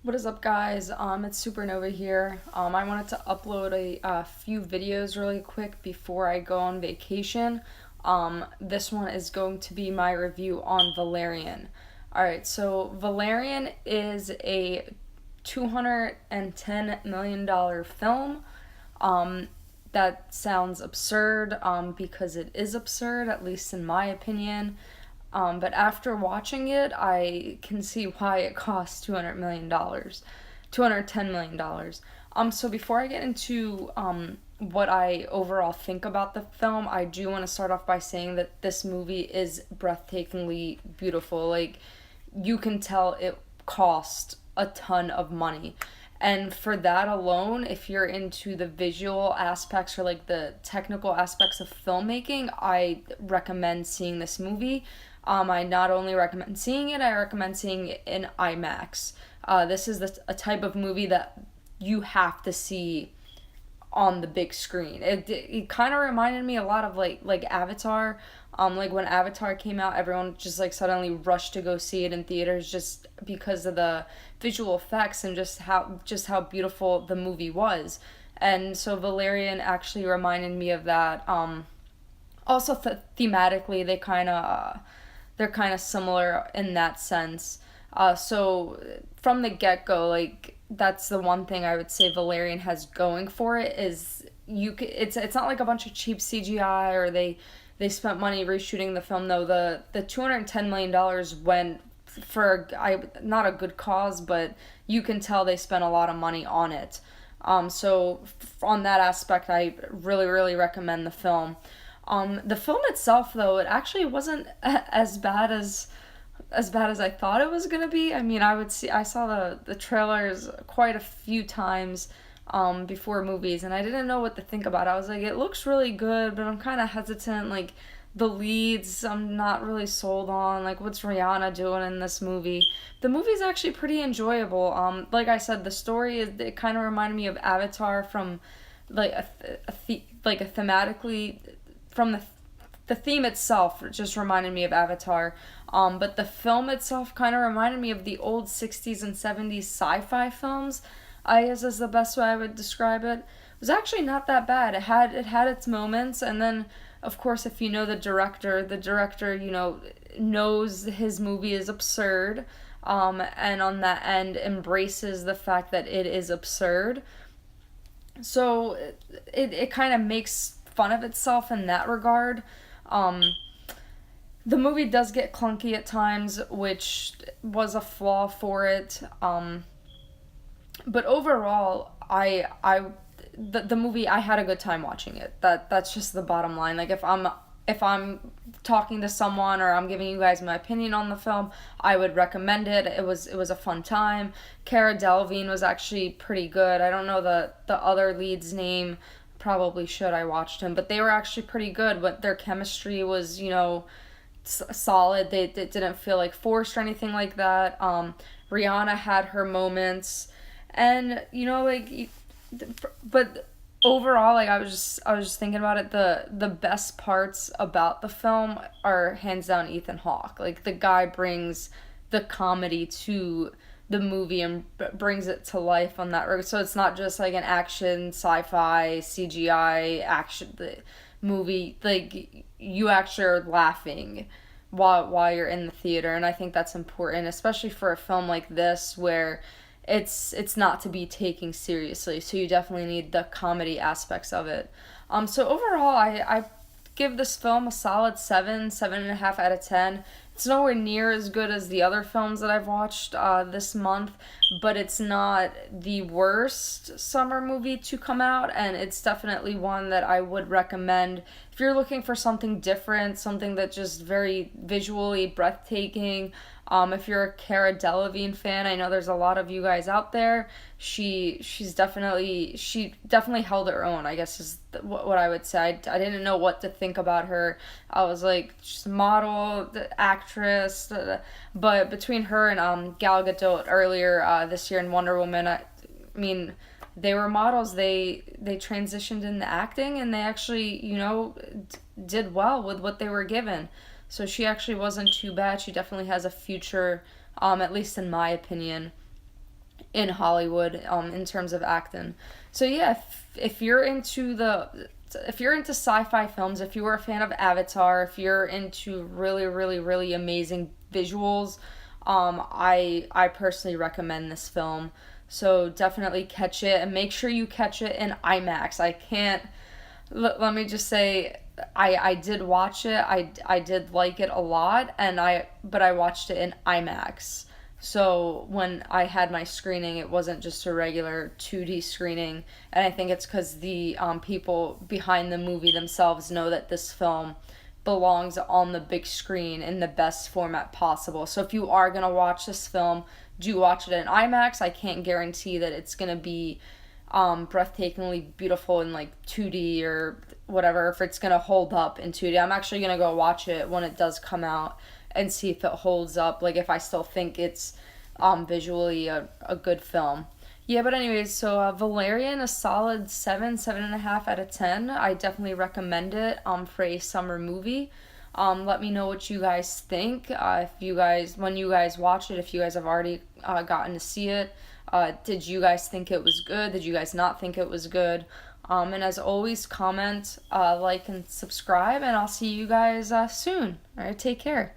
What is up, guys? It's SuperNova here. I wanted to upload a few videos really quick before I go on vacation. This one is going to be my review on Valerian. Alright, so Valerian is a $210 million film. That sounds absurd because it is absurd, at least in my opinion. But after watching it, I can see why it cost $200 million, $210 million. So before I get into what I overall think about the film, I do want to start off by saying that this movie is breathtakingly beautiful. Like, you can tell it cost a ton of money. And for that alone, if you're into the visual aspects or like the technical aspects of filmmaking, I recommend seeing this movie. I not only recommend seeing it, I recommend seeing it in IMAX. This is a type of movie that you have to see on the big screen. It kind of reminded me a lot of like Avatar. Like when Avatar came out, everyone just like suddenly rushed to go see it in theaters just because of the visual effects and just how beautiful the movie was. And so Valerian actually reminded me of that. Also thematically, they're kind of similar in that sense. So from the get go, like that's the one thing I would say Valerian has going for it is it's not like a bunch of cheap CGI or they spent money reshooting the film. No, the $210 million went for not a good cause, but you can tell they spent a lot of money on it. So on that aspect, I really recommend the film. The film itself, though, it actually wasn't as bad as I thought it was gonna be. I mean, I saw the trailers quite a few times before movies, and I didn't know what to think about it. I was like, it looks really good, but I'm kind of hesitant. Like the leads, I'm not really sold on. Like, what's Rihanna doing in this movie? The movie's actually pretty enjoyable. Like I said, the story it kind of reminded me of Avatar from like like a thematically from the theme itself just reminded me of Avatar. But the film itself kind of reminded me of the old 60s and 70s sci-fi films. I guess is the best way I would describe it. It was actually not that bad. It had its moments, and then of course if you know the director knows his movie is absurd, and on that end embraces the fact that it is absurd. So it kind of makes fun of itself in that regard. Um, the movie does get clunky at times, which was a flaw for it. But overall, the movie, I had a good time watching it. That's just the bottom line. Like if I'm talking to someone or I'm giving you guys my opinion on the film, I would recommend it. It was a fun time. Cara Delevingne was actually pretty good. I don't know the other lead's name. Probably should. I watched him, but they were actually pretty good. But their chemistry was, solid. They didn't feel like forced or anything like that. Rihanna had her moments, and but overall, like I was just thinking about it. The best parts about the film are hands down Ethan Hawke. Like the guy brings the comedy to the movie and brings it to life on that regard. So it's not just like an action sci-fi CGI action movie. Like you actually are laughing while you're in the theater, and I think that's important, especially for a film like this where it's not to be taken seriously. So you definitely need the comedy aspects of it. So overall, I give this film a solid 7.5 out of 10. It's nowhere near as good as the other films that I've watched this month, but it's not the worst summer movie to come out, and it's definitely one that I would recommend if you're looking for something different, something that's just very visually breathtaking. If you're a Cara Delevingne fan, I know there's a lot of you guys out there. She definitely held her own, I guess is what I would say. I didn't know what to think about her. I was like, she's a model, actress, but between her and Gal Gadot earlier this year in Wonder Woman, I mean, they were models. They transitioned into acting, and they actually did well with what they were given. So she actually wasn't too bad. She definitely has a future, at least in my opinion. in Hollywood in terms of acting. So yeah, if you're into sci-fi films, if you were a fan of Avatar, if you're into really really really amazing visuals, I personally recommend this film. So definitely catch it, and make sure you catch it in IMAX. I can't let me just say, I did watch it. I did like it a lot, and I watched it in IMAX. So when I had my screening, it wasn't just a regular 2D screening, and I think it's because the people behind the movie themselves know that this film belongs on the big screen in the best format possible. So if you are gonna watch this film, do watch it in IMAX. I can't guarantee that it's gonna be breathtakingly beautiful in like 2D or whatever, if it's gonna hold up in 2D. I'm actually gonna go watch it when it does come out and see if it holds up, like if I still think it's visually a good film. Yeah, but anyways, so Valerian, a solid 7.5 out of 10. I definitely recommend it for a summer movie. Let me know what you guys think. If you guys, when you guys watch it, if you guys have already gotten to see it, did you guys think it was good? Did you guys not think it was good? And as always, comment, like, and subscribe, and I'll see you guys soon. All right, take care.